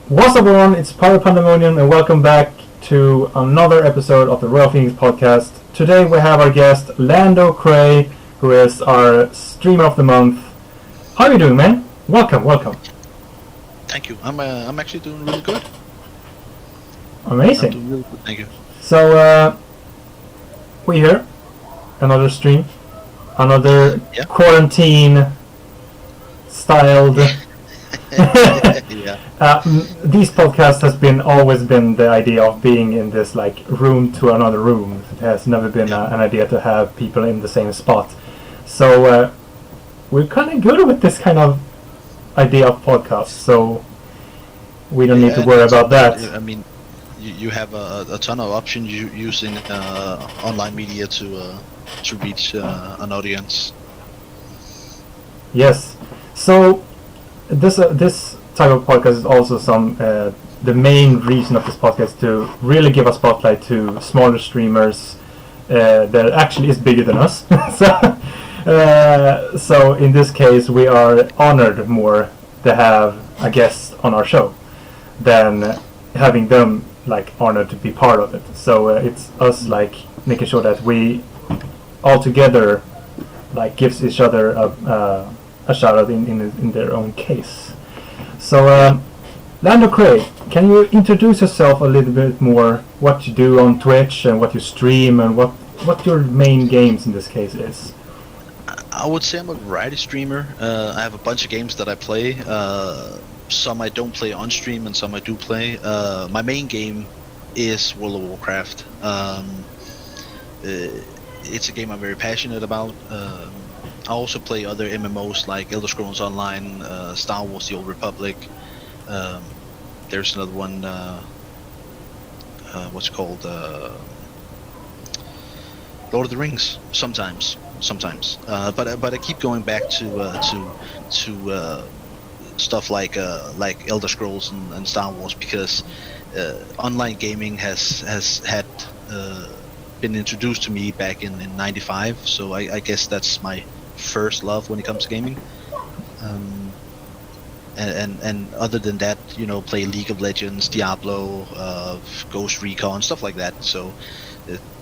What's up, everyone? It's Power Pandemonium, and welcome back to another episode of the Royal Phoenix Podcast. Today we have our guest Landoe Cray, who is our streamer of the month. How are you doing, man? Welcome. Thank you. I'm actually doing really good. Amazing. I'm doing really good. Thank you. So we here, another stream, another quarantine-styled. Yeah. These podcasts has always been the idea of being in this like room to another room. It has never been an idea to have people in the same spot. So we're kind of good with this kind of idea of podcasts. So we don't need to worry about that. I mean, you have a ton of options using online media to reach an audience. Yes. So this type of podcast is also the main reason of this podcast to really give a spotlight to smaller streamers that actually is bigger than us. So in this case, we are honored more to have a guest on our show than having them like honored to be part of it. So it's us like making sure that we all together like gives each other a shout out in their own case. So Landoe Cray, can you introduce yourself a little bit more, what you do on Twitch and what you stream and what your main games in this case is? I would say I'm a variety streamer. I have a bunch of games that I play. Some I don't play on stream and some I do play. My main game is World of Warcraft. It's a game I'm very passionate about. I also play other MMOs like Elder Scrolls Online, Star Wars: The Old Republic. There's another one. What's it called? Lord of the Rings. Sometimes. But I keep going back to stuff like Elder Scrolls and Star Wars because online gaming has had been introduced to me back in '95. So I guess that's my first love when it comes to gaming. And other than that, play League of Legends, Diablo, Ghost Recon, stuff like that. So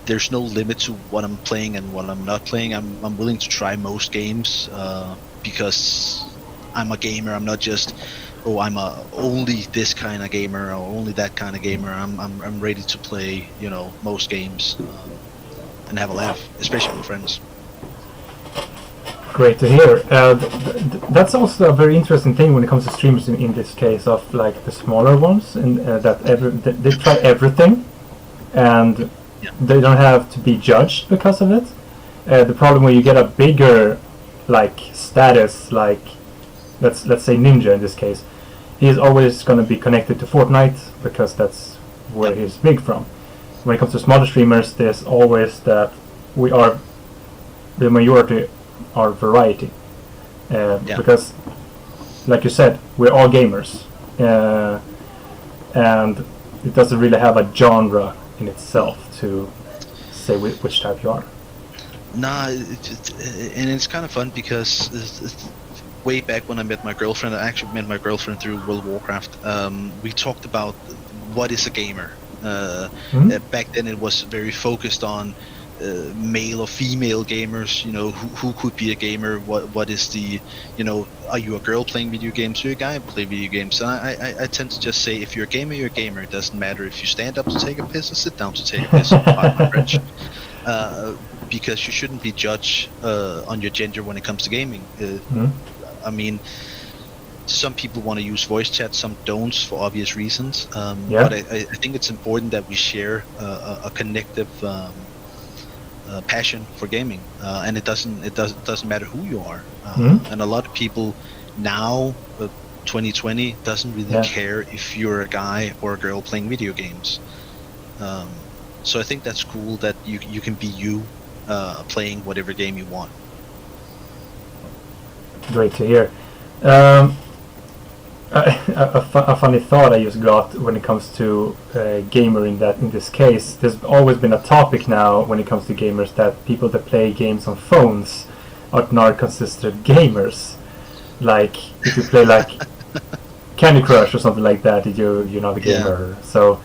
there's no limit to what I'm playing and what I'm not playing. I'm willing to try most games because I'm a gamer. I'm not just I'm only this kind of gamer or only that kind of gamer. I'm ready to play most games and have a laugh, especially with friends. Great to hear. That's also a very interesting thing when it comes to streamers in this case of like the smaller ones, and that they try everything, and they don't have to be judged because of it. The problem when you get a bigger like status, like let's say Ninja in this case, he is always going to be connected to Fortnite because that's where he's big from. When it comes to smaller streamers, there's always that we are the majority. Our variety because like you said, we're all gamers and it doesn't really have a genre in itself to say which type you are. Nah, and it's kind of fun because way back when I met my girlfriend, I actually met my girlfriend through World of Warcraft. We talked about what is a gamer. Back then it was very focused on male or female gamers, who could be a gamer, what is the, are you a girl playing video games, or a guy play video games? And I tend to just say, if you're a gamer, you're a gamer. It doesn't matter if you stand up to take a piss or sit down to take a piss, pardon my French. Because you shouldn't be judged on your gender when it comes to gaming. I mean, some people want to use voice chat, some don't for obvious reasons. But I think it's important that we share a connective passion for gaming, and it doesn't matter who you are. And a lot of people now, 2020, doesn't really care if you're a guy or a girl playing video games. So I think that's cool that you can be you, playing whatever game you want. Great to hear. A funny thought I just got when it comes to gamer in this case. There's always been a topic now when it comes to gamers that people that play games on phones are not considered gamers. Like if you play like Candy Crush or something like that, you're not a Yeah. gamer. So,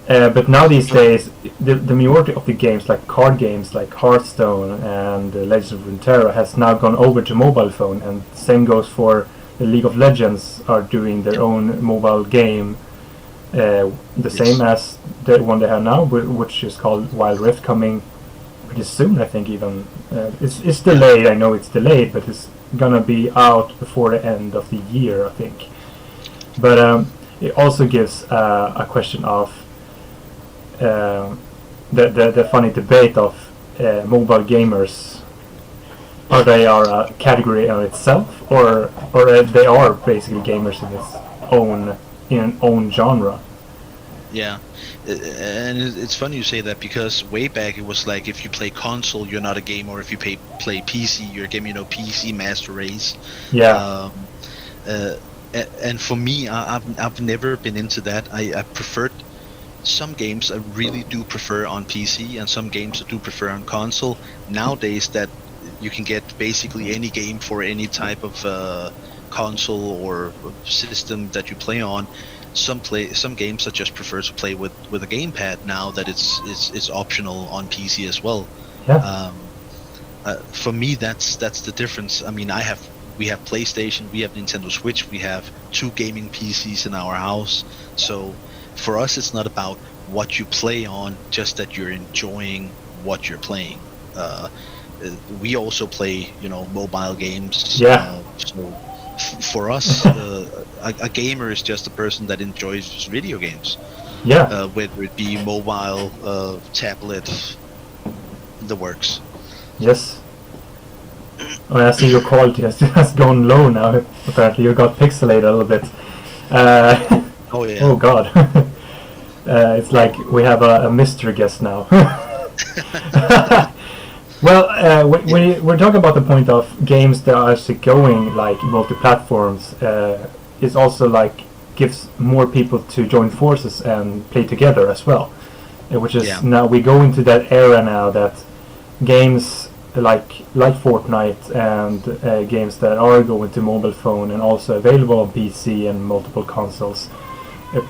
but now these days, the majority of the games, like card games, like Hearthstone and Legends of Runeterra, has now gone over to mobile phone, and same goes for the League of Legends are doing their own mobile game, the same as the one they have now, which is called Wild Rift, coming pretty soon, I think. Even it's delayed. I know it's delayed, but it's gonna be out before the end of the year, I think. But it also gives a question of the funny debate of mobile gamers. Are they a category in itself, or they are basically gamers in an own genre? Yeah, and it's funny you say that, because way back it was like, if you play console, you're not a gamer, or if you play PC, you're a gamer. PC Master Race. Yeah. And for me, I've never been into that. I preferred some games. I really do prefer on PC, and some games I do prefer on console. Nowadays, that you can get basically any game for any type of console or system that you play on. Some games I just prefer to play with a gamepad, now that it's optional on PC as well. Yeah. For me, that's the difference. I mean, we have PlayStation, we have Nintendo Switch, we have 2 gaming PCs in our house. So for us, it's not about what you play on, just that you're enjoying what you're playing. We also play, mobile games. Yeah. So for us, a gamer is just a person that enjoys video games. Yeah. Whether it be mobile, tablet, the works. Yes. Oh, I see your quality has gone low now. Apparently, you got pixelated a little bit. Oh yeah. Oh God. It's like we have a mystery guest now. Well, we're talking about the point of games that are actually going like multi-platforms. It's also like gives more people to join forces and play together as well, which is now we go into that era now that games like Fortnite and games that are going to mobile phone and also available on PC and multiple consoles.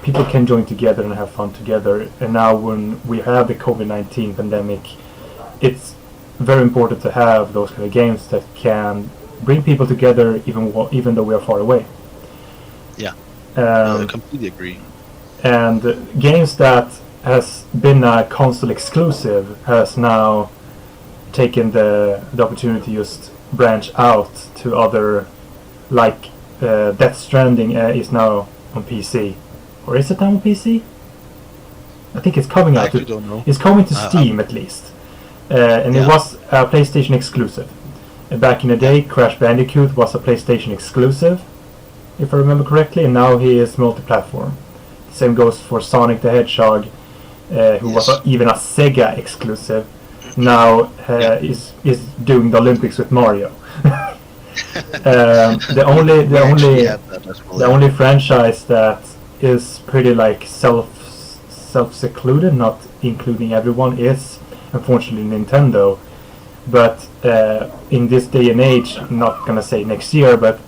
People can join together and have fun together. And now when we have the COVID-19 pandemic, it's very important to have those kind of games that can bring people together even though we are far away. Yeah, I completely agree. And games that has been a console exclusive has now taken the opportunity to just branch out to other, like Death Stranding is now on PC. Or is it now on PC? I think it's coming out. I actually don't know. It's coming to Steam at least. And it was a PlayStation exclusive. Back in the day, Crash Bandicoot was a PlayStation exclusive, if I remember correctly, and now he is multi-platform. Same goes for Sonic the Hedgehog, who was even a Sega exclusive. Now is doing the Olympics with Mario. The only franchise that is pretty like self-secluded, not including everyone, is unfortunately Nintendo. But in this day and age, I'm not gonna say next year, but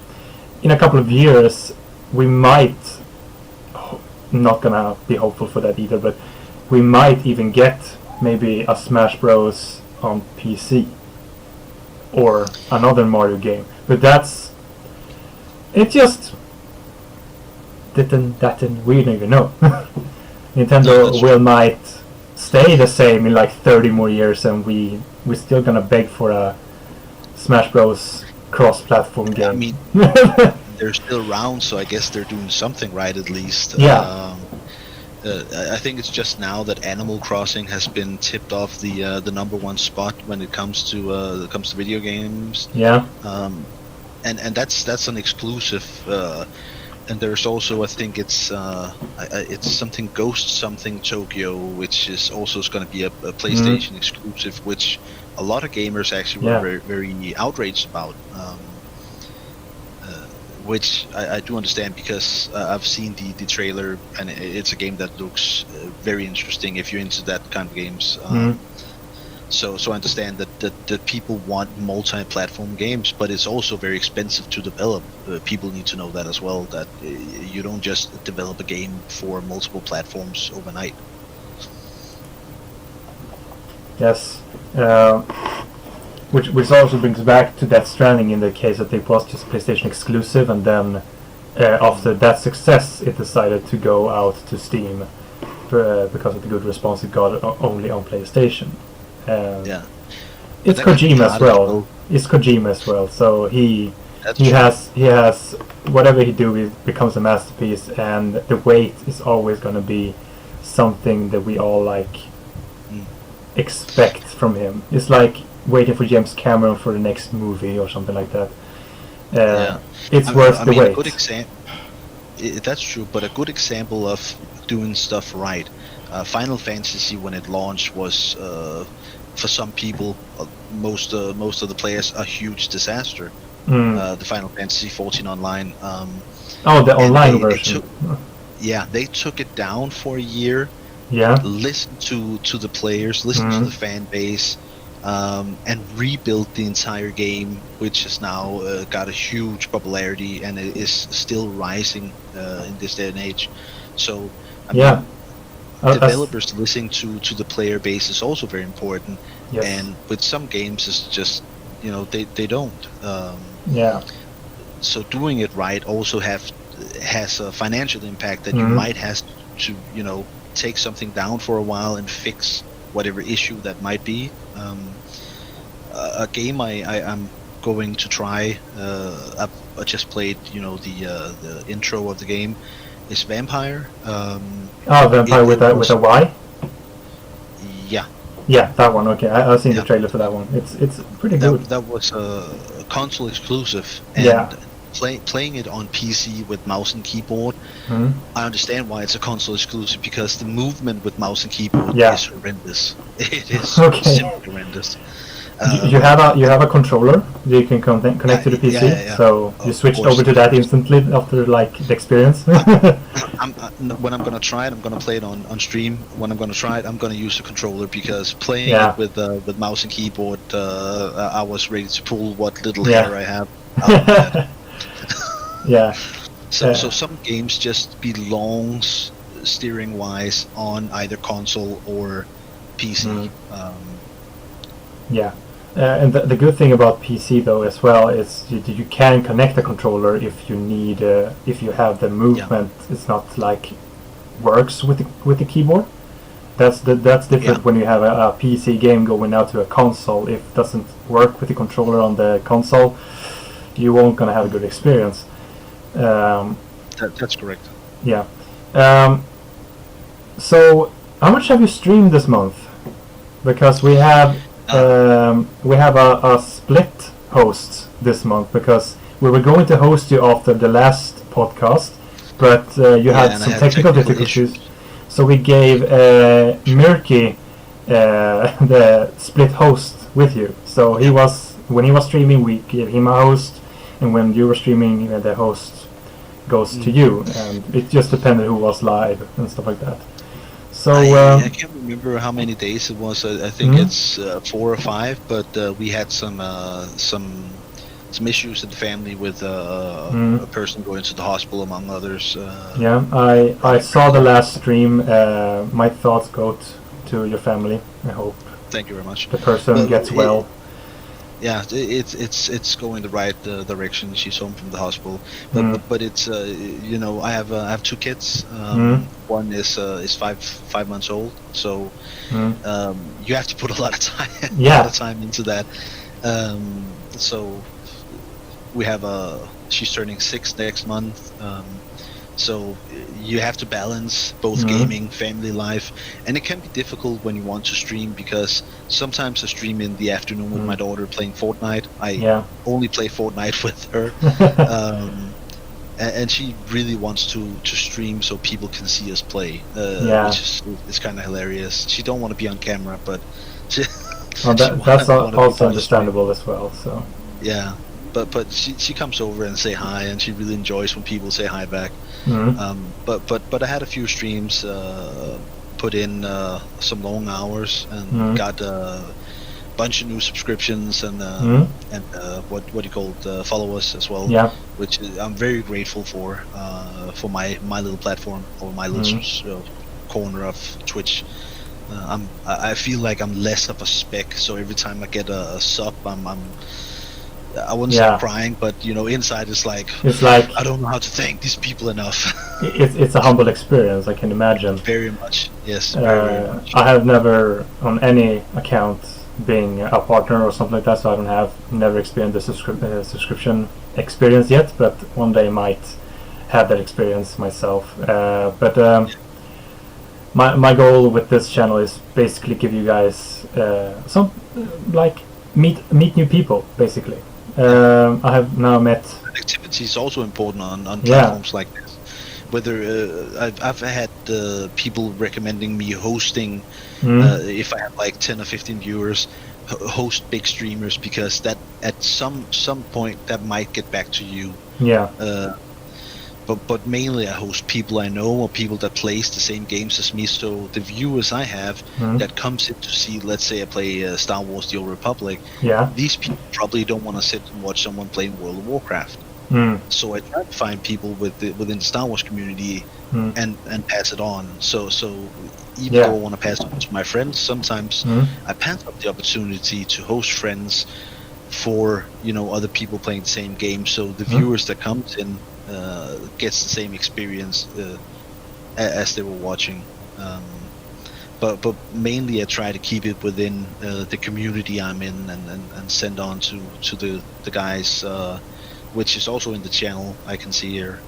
in a couple of years we might, not gonna be hopeful for that either, but we might even get maybe a Smash Bros on PC or another Mario game. But it just didn't we don't even know. Nintendo might stay the same in like 30 more years, and we're still gonna beg for a Smash Bros cross-platform game. I mean, they're still around, so I guess they're doing something right at least. Yeah. I think it's just now that Animal Crossing has been tipped off the #1 spot when it comes to video games. Yeah. And that's an exclusive. And there's also, I think it's something Ghost something Tokyo, which is also going to be a PlayStation exclusive, which a lot of gamers actually were very, very outraged about. Which I do understand, because I've seen the trailer, and it's a game that looks very interesting if you're into that kind of games. So I understand that people want multi-platform games, but it's also very expensive to develop. People need to know that as well, that you don't just develop a game for multiple platforms overnight. Yes. Which also brings back to Death Stranding in the case that it was just PlayStation exclusive, and then after that success it decided to go out to Steam because of the good response it got only on PlayStation. Yeah. It's Kojima as well. It's Kojima as well. So he has whatever he do, it becomes a masterpiece, and the wait is always going to be something that we all expect from him. It's like waiting for James Cameron for the next movie or something like that. It's worth the wait. A good that's true, but a good example of doing stuff right. Final Fantasy, when it launched, was for some people, most of the players, a huge disaster. The Final Fantasy 14 Online. The online version. They took it down for a year. Yeah. Listen to the players, listen to the fan base, and rebuilt the entire game, which has now got a huge popularity and it is still rising in this day and age. So, developers listening to the player base is also very important. Yes. And with some games, it's just they don't. So doing it right also has a financial impact that you might have to take something down for a while and fix whatever issue that might be. A game I'm going to try. I just played the intro of the game. Is Vampire. Vampire with a Y? Yeah. Yeah, that one. Okay, I've seen the trailer for that one. It's pretty good. That was a console exclusive, and playing it on PC with mouse and keyboard. I understand why it's a console exclusive, because the movement with mouse and keyboard is horrendous. It is simply horrendous. You have a controller that you can connect to the PC, so you switched over to that instantly after the experience. When I'm gonna try it, I'm gonna play it on stream. When I'm gonna try it, I'm gonna use the controller, because playing it with mouse and keyboard, I was ready to pull what little hair I have out of that. So some games just belong steering wise on either console or PC. And the good thing about PC though as well is you can connect the controller if you need if you have the movement. It's not like works with the keyboard. That's different when you have a PC game going out to a console. If it doesn't work with the controller on the console, you won't gonna have a good experience. That's correct. Yeah. So how much have you streamed this month? Because we have a split host this month, because we were going to host you after the last podcast, but you had some technical difficulties. So we gave Murky the split host with you. So when he was streaming, we gave him a host, and when you were streaming, the host goes to you, and it just depended who was live and stuff like that. So I can't remember how many days it was. I think it's 4 or 5, but we had some issues in the family with a person going to the hospital, among others. I saw the last stream. My thoughts go to your family. I hope. Thank you very much. The person gets well. Yeah, it's going the right direction. She's home from the hospital, but it's I have 2 kids. One is 5 months old, so you have to put a lot of time into that. So we have she's turning 6 next month. So you have to balance both gaming, family life, and it can be difficult when you want to stream, because sometimes I stream in the afternoon with my daughter playing Fortnite. I only play Fortnite with her, and she really wants to stream so people can see us play, which is kind of hilarious. She don't want to be on camera, but that's also understandable as well. So but she comes over and say hi, and she really enjoys when people say hi back. But I had a few streams put in some long hours and got a bunch of new subscriptions and what do you call it, followers as well. Yeah. Which I'm very grateful for my little platform or my little corner of Twitch. I feel like I'm less of a spec, so every time I get a sub, I wouldn't say crying, but inside it's like I don't know how to thank these people enough. it's a humble experience, I can imagine. Very much, yes. Very much. I have never on any account being a partner or something like that, so I never experienced the subscription experience yet, but one day might have that experience myself. My goal with this channel is basically give you guys some meet new people basically. I have now met. Activity is also important on platforms like this. Whether I've had people recommending me hosting if I have like 10 or 15 viewers, host big streamers, because that at some point that might get back to you. Yeah. But mainly I host people I know or people that plays the same games as me. So the viewers I have that comes in to see, let's say I play Star Wars: The Old Republic. Yeah. These people probably don't want to sit and watch someone playing World of Warcraft. So I try to find people within the Star Wars community and pass it on. So even though I want to pass it on to my friends, sometimes I pass up the opportunity to host friends for other people playing the same game. So the viewers that comes in gets the same experience as they were watching. But mainly I try to keep it within the community I'm in and send on to the guys. Which is also in the channel I can see here.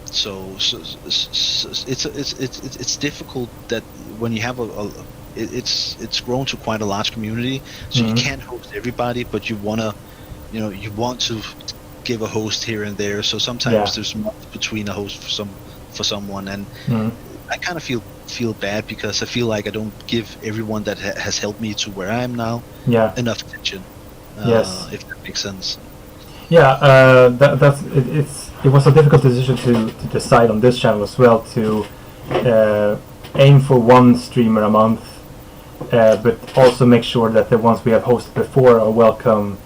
So it's difficult that when you have it's grown to quite a large community, so you can't host everybody, but you want to give a host here and there. So sometimes there's much between a host for someone, and I kind of feel bad because I feel like I don't give everyone that has helped me to where I am now enough attention. If that makes sense. Yeah, it was a difficult decision to decide on this channel as well, to aim for one streamer a month, but also make sure that the ones we have hosted before are welcome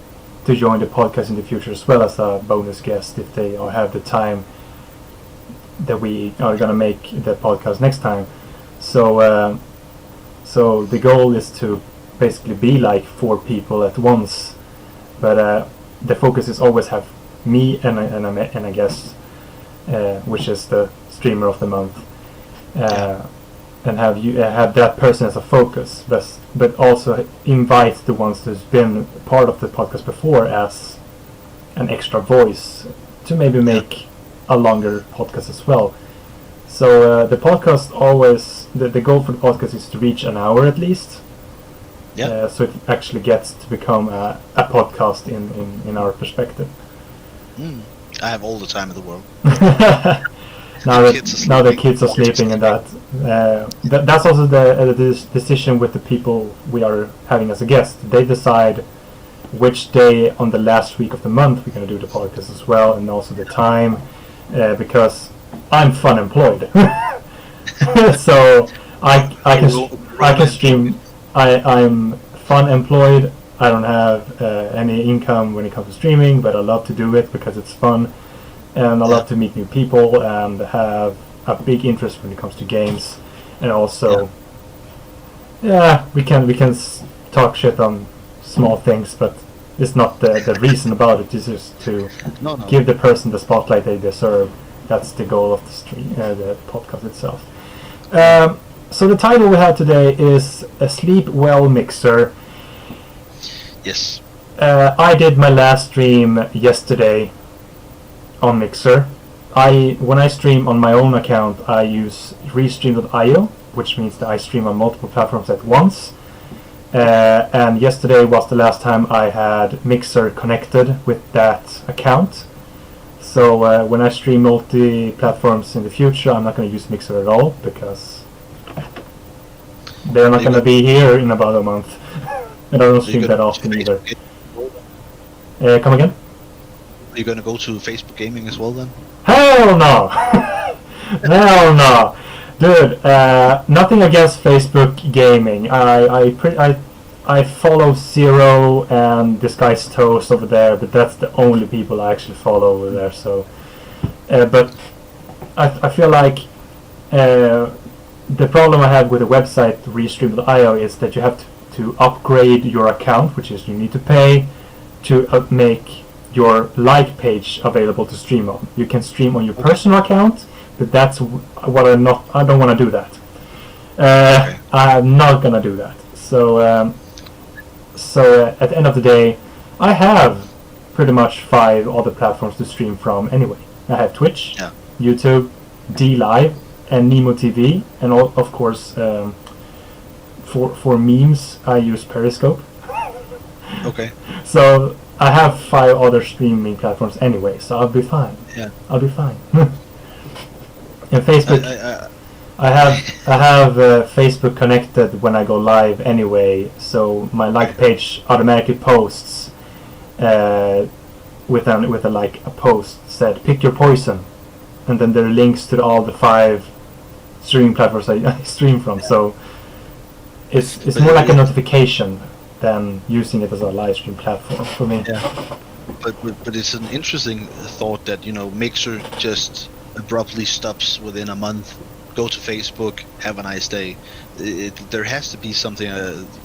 to join the podcast in the future as well as a bonus guest if they have the time that we are going to make the podcast next time. So the goal is to basically be like 4 people at once, but the focus is always have me and a guest, which is the streamer of the month, and have that person as a focus, but also invite the ones who's been part of the podcast before as an extra voice to maybe make a longer podcast as well. So the podcast always the goal for the podcast is to reach an hour at least. So it actually gets to become a podcast in our perspective. I have all the time in the world. now the kids are sleeping, and that's also the decision with the people we are having as a guest. They decide which day on the last week of the month we're going to do the podcast as well, and also the time, because I'm fun employed. So I can stream. I'm fun employed. I don't have any income when it comes to streaming, but I love to do it because it's fun, and I love to meet new people and have a big interest when it comes to games. And also, we can talk shit on small things, but it's not the reason about it. It's just to give the person the spotlight they deserve. That's the goal of the stream, the podcast itself. So the title we have today is a Sleep Well Mixer. Yes. I did my last stream yesterday on Mixer. When I stream on my own account, I use restream.io, which means that I stream on multiple platforms at once. And yesterday was the last time I had Mixer connected with that account. So when I stream multi-platforms in the future, I'm not going to use Mixer at all, because they're not going to be here in about a month. And I don't stream that often either. Come again? Are you going to go to Facebook Gaming as well then? Hell no! Hell no! Dude, nothing against Facebook gaming. I follow Zero and Disguised Toast over there, but that's the only people I actually follow over there. So, but I feel like the problem I have with the website restream.io is that you have to upgrade your account, which is you need to pay to make your like page available to stream on. You can stream on your personal account, but that's what I don't want to do that. I'm not gonna do that. So at the end of the day, I have pretty much 5 other platforms to stream from anyway. I have Twitch, YouTube, DLive, and Nemo TV, and of course for memes I use Periscope. Okay. So I have 5 other streaming platforms anyway, so I'll be fine. Yeah. I'll be fine. And Facebook, I have Facebook connected when I go live anyway, so my like page automatically posts with a post said pick your poison, and then there are links to all the 5 streaming platforms I stream from. So it's more like a notification than using it as a live stream platform for me. Yeah. But it's an interesting thought that Mixer just abruptly stops within a month. Go to Facebook, have a nice day. There has to be something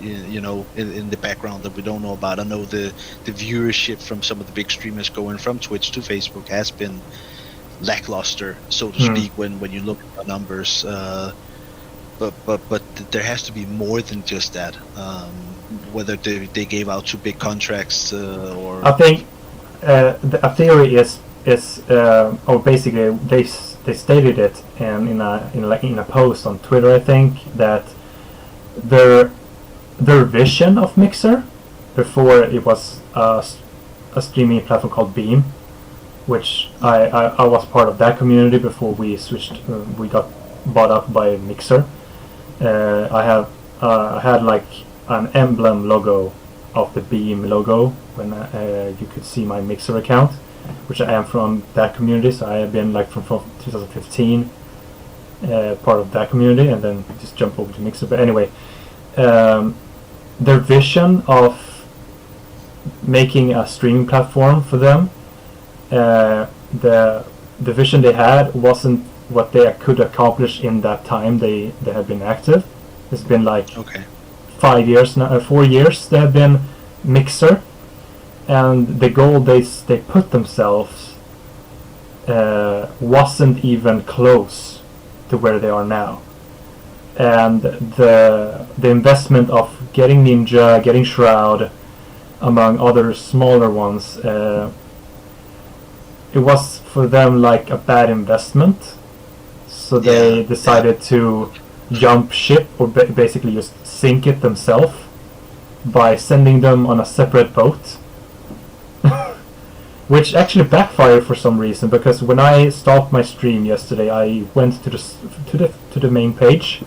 in the background that we don't know about. I know the viewership from some of the big streamers going from Twitch to Facebook has been lackluster, so to speak, when you look at the numbers. But there has to be more than just that. Whether they gave out 2 big contracts or I think a theory is or basically they stated it in a post on Twitter, I think, that their vision of Mixer before it was a streaming platform called Beam, which I was part of that community before we switched. We got bought up by Mixer. I had like an emblem logo of the Beam logo when you could see my Mixer account, which I am from that community. So I have been like from 2015 part of that community, and then just jump over to Mixer. But anyway, their vision of making a streaming platform for them, the vision they had wasn't what they could accomplish in that time they had been active. It's been like 5 years now, 4 years they have been Mixer, and the goal they put themselves wasn't even close to where they are now. And the investment of getting Ninja, getting Shroud, among other smaller ones, it was for them like a bad investment. So they decided to jump ship, or basically just sink it themselves by sending them on a separate boat. Which actually backfired for some reason, because when I stopped my stream yesterday, I went to the main page,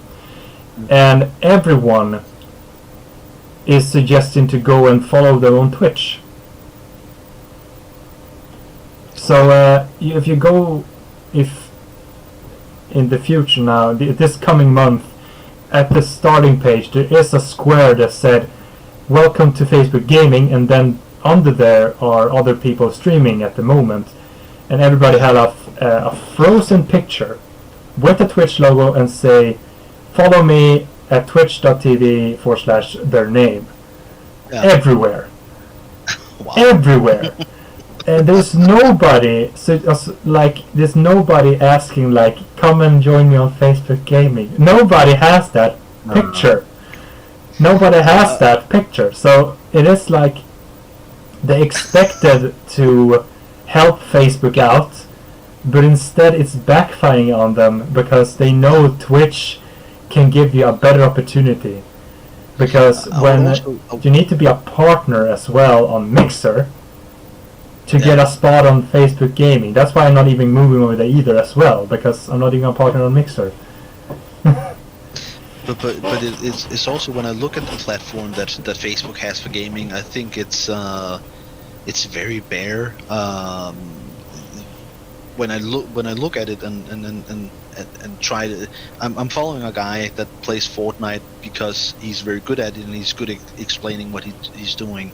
and everyone is suggesting to go and follow them on Twitch. So if in the future now, this coming month, at the starting page there is a square that said "Welcome to Facebook Gaming," and then under there are other people streaming at the moment, and everybody had a frozen picture with the Twitch logo and say, "Follow me at twitch.tv/their name." Yeah. Everywhere. Wow. Everywhere. And there's nobody there's nobody asking like, "Come and join me on Facebook Gaming." Nobody has that picture. Nobody has that picture. So it is like they expected to help Facebook out, but instead it's backfiring on them, because they know Twitch can give you a better opportunity. Because you need to be a partner as well on Mixer to get a spot on Facebook Gaming. That's why I'm not even moving over there either as well, because I'm not even a partner on Mixer. But it's also, when I look at the platform that Facebook has for gaming, I think it's very bare. when I look at it and try to, I'm following a guy that plays Fortnite because he's very good at it and he's good at explaining what he's doing,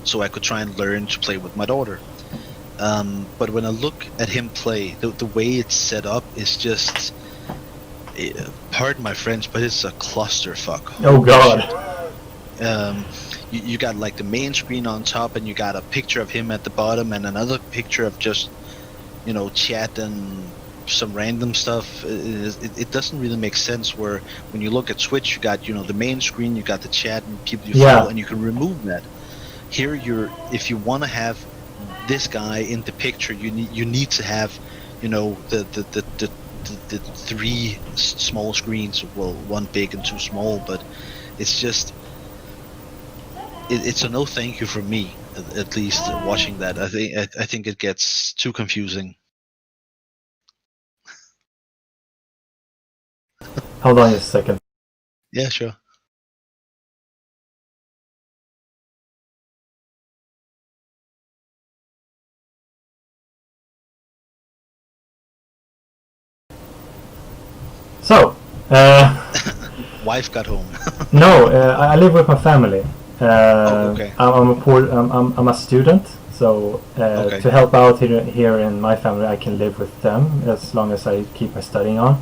so I could try and learn to play with my daughter. But when I look at him play, the way it's set up is just, pardon my French, but it's a clusterfuck. Oh God. You got like the main screen on top, and you got a picture of him at the bottom, and another picture of just, chat and some random stuff. It doesn't really make sense. Where when you look at Twitch, you got the main screen, you got the chat and people you follow, and you can remove that. Here, if you want to have this guy in the picture, you need to have the three small screens. Well, one big and two small, but it's just. It's a no thank you from me, at least watching that. I think it gets too confusing. Hold on just a second. Yeah, sure. So, wife got home. No, I live with my family. Okay. I'm a student, so Okay. to help out here in my family, I can live with them as long as I keep my studying on.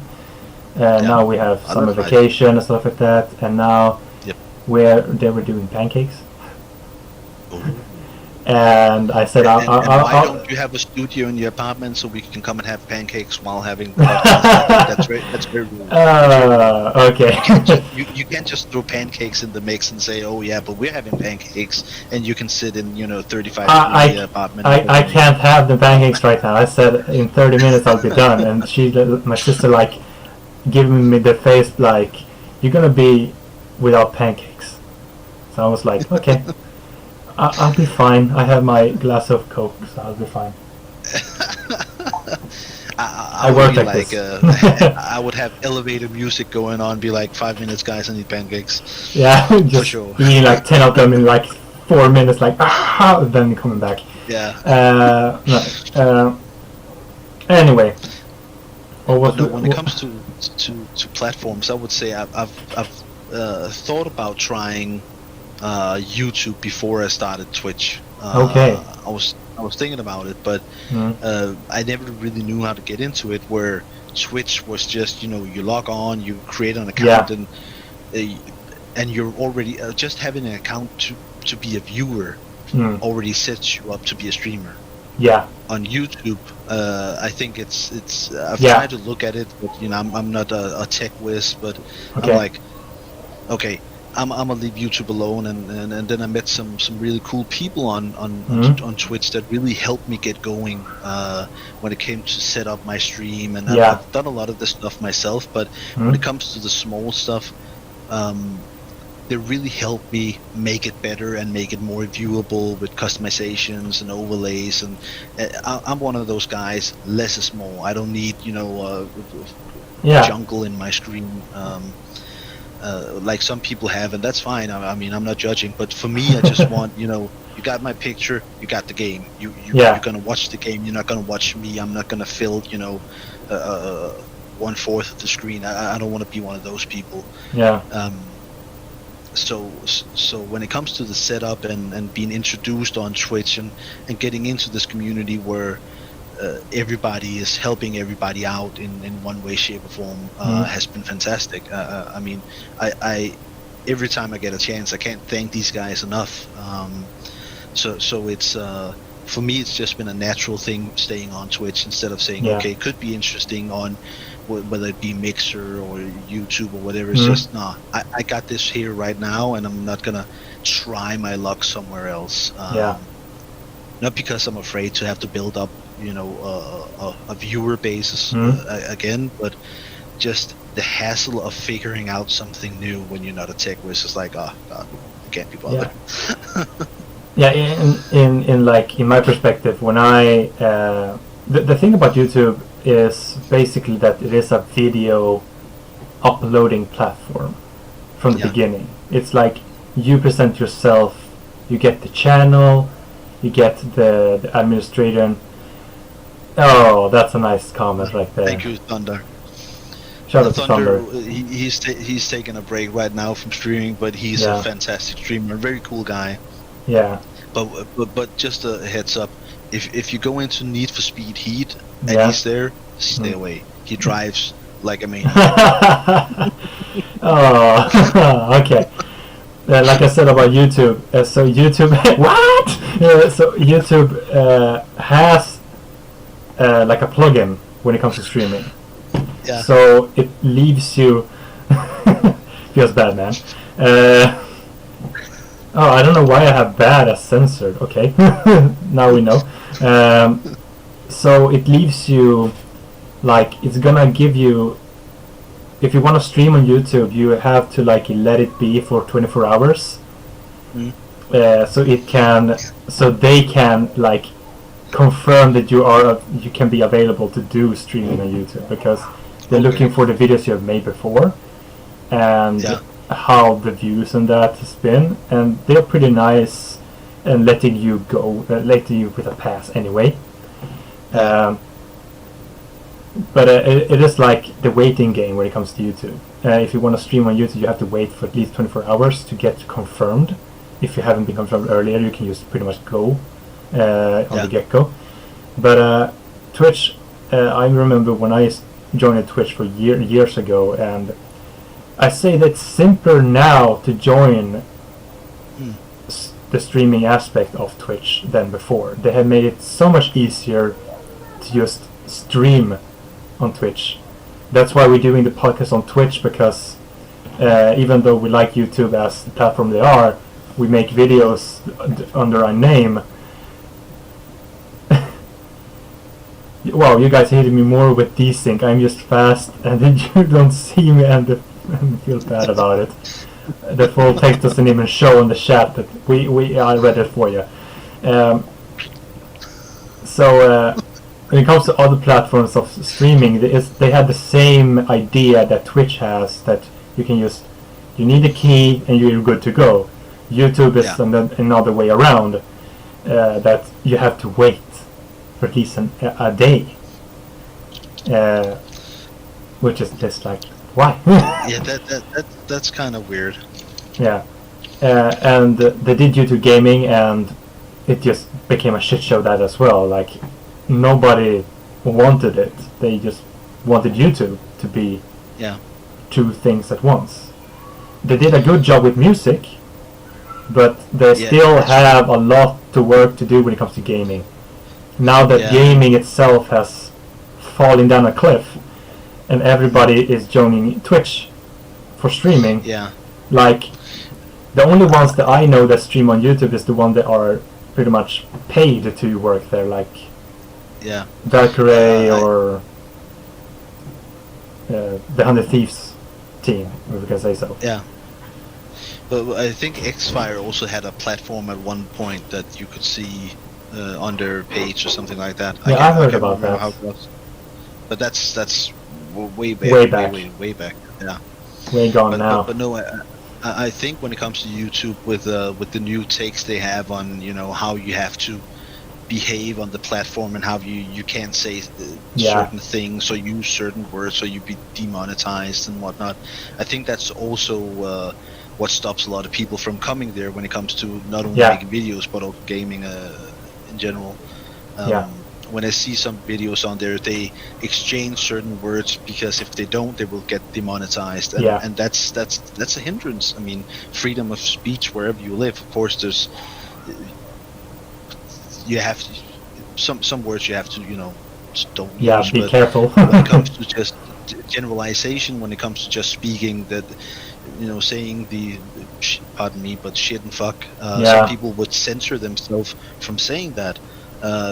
Now we have summer vacation and stuff like that, and now they were doing pancakes. Ooh. And I said, and why don't you have a studio in your apartment so we can come and have pancakes while having that's very rude. Okay. You can't just throw pancakes in the mix and say, oh yeah, but we're having pancakes, and you can sit in 35 degree apartment. I can't have the pancakes right now. I said in 30 minutes I'll be done, and my sister giving me the face like, you're gonna be without pancakes. So I was like, okay. I'll be fine. I have my glass of Coke, so I'll be fine. I work would like this. I would have elevator music going on, be like, 5 minutes, guys, I need pancakes. Yeah, just sure. eating 10 of them in 4 minutes, then coming back. Yeah. Anyway. When it comes to platforms, I would say I've thought about trying YouTube before I started Twitch. Okay. I was thinking about it, but I never really knew how to get into it. Where Twitch was just you log on, you create an account, and you're already just having an account to be a viewer already sets you up to be a streamer. Yeah. On YouTube, I think it's I've tried to look at it, but I'm not a tech whiz, but okay. I'm like, okay. I'm gonna leave YouTube alone, and then I met some really cool people on Twitch that really helped me get going when it came to set up my stream, and I've done a lot of this stuff myself, but when it comes to the small stuff, they really helped me make it better and make it more viewable with customizations and overlays, and I'm one of those guys, less is more. I don't need jungle in my screen. Like some people have, and that's fine. I mean, I'm not judging, but for me, I just want, you got my picture, you got the game. You're gonna watch the game. You're not gonna watch me. I'm not gonna fill, 1/4 of the screen. I don't want to be one of those people. Yeah. So when it comes to the setup and being introduced on Twitch and getting into this community where everybody is helping everybody out in one way, shape, or form has been fantastic. I mean, I every time I get a chance, I can't thank these guys enough. So it's for me, it's just been a natural thing staying on Twitch instead of saying, okay, it could be interesting on whether it be Mixer or YouTube or whatever. It's just I got this here right now, and I'm not gonna try my luck somewhere else. Not because I'm afraid to have to build up a viewer base again, but just the hassle of figuring out something new when you're not a tech whiz is like, oh god, I can't be bothered. In my perspective, when I the thing about YouTube is basically that it is a video uploading platform from the beginning. It's like you present yourself, you get the channel, you get the administrator, Oh, that's a nice comment right there. Thank you, Thunder. Shout out to Thunder. He's taking a break right now from streaming, but he's a fantastic streamer, very cool guy. Yeah. But just a heads up, if you go into Need for Speed Heat and he's there, stay away. He drives like a maniac. Oh, okay. Like I said about YouTube, so YouTube what? So YouTube has like a plugin when it comes to streaming. Yeah. So it leaves you feels bad, man. Oh, I don't know why I have bad as censored. Okay, now we know. So it leaves you like it's gonna give you. If you want to stream on YouTube, you have to like let it be for 24 hours. So they can like confirm that you can be available to do streaming on YouTube, because they're looking for the videos you have made before and how the views and that has been, and they're pretty nice and letting you with a pass anyway. But it is like the waiting game when it comes to YouTube. If you want to stream on YouTube, you have to wait for at least 24 hours to get confirmed. If you haven't been confirmed earlier, you can just pretty much go on the get-go. But Twitch, I remember when I joined Twitch for years ago, and I say that it's simpler now to join the streaming aspect of Twitch than before. They have made it so much easier to just stream on Twitch. That's why we're doing the podcast on Twitch, because even though we like YouTube as the platform they are, we make videos under our name. Wow, you guys hated me more with desync. I'm just fast, and then you don't see me and feel bad about it. The full text doesn't even show in the chat, but I read it for you. When it comes to other platforms of streaming, they have the same idea that Twitch has, that you need a key and you're good to go. YouTube is another way around, that you have to wait for at least a day, which is just like, why? Yeah, that's kind of weird. Yeah, and they did YouTube Gaming, and it just became a shit show that as well. Like, nobody wanted it. They just wanted YouTube to be two things at once. They did a good job with music, but they still have a lot to work to do when it comes to gaming. Now that gaming itself has fallen down a cliff, and everybody is joining Twitch for streaming. Yeah. Like, the only ones that I know that stream on YouTube is the ones that are pretty much paid to work there, like Landoe Cray or the 100 Thieves team, if we can say so. Yeah. But I think Xfire also had a platform at one point that you could see on their page or something like that. Yeah, I heard about that. How it was. But that's way back. Way back. Yeah. Way gone now. But no, I think when it comes to YouTube, with the new takes they have on how you have to behave on the platform and how you can't say certain things or use certain words, or you be demonetized and whatnot. I think that's also what stops a lot of people from coming there when it comes to not only making videos but also gaming in general. When I see some videos on there, they exchange certain words because if they don't, they will get demonetized, and that's a hindrance. I mean, freedom of speech wherever you live. Of course, you have to, some words you have to don't use. Be careful. When it comes to just generalization, when it comes to just speaking that, saying pardon me, but shit and fuck. Some people would censor themselves from saying that.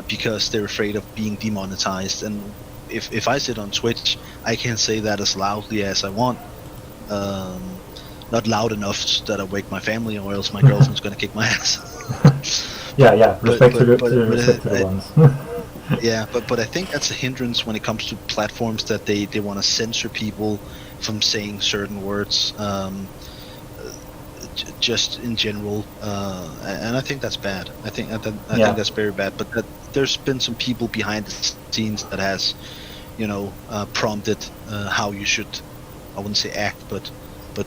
Because they're afraid of being demonetized, and if I sit on Twitch, I can say that as loudly as I want, not loud enough that I wake my family, or else my girlfriend's gonna kick my ass. Respect to the ones. but I think that's a hindrance when it comes to platforms, that they want to censor people from saying certain words. just in general, and I think that's bad. I think Yeah. think that's very bad. But there's been some people behind the scenes that has, prompted how you should, I wouldn't say act, but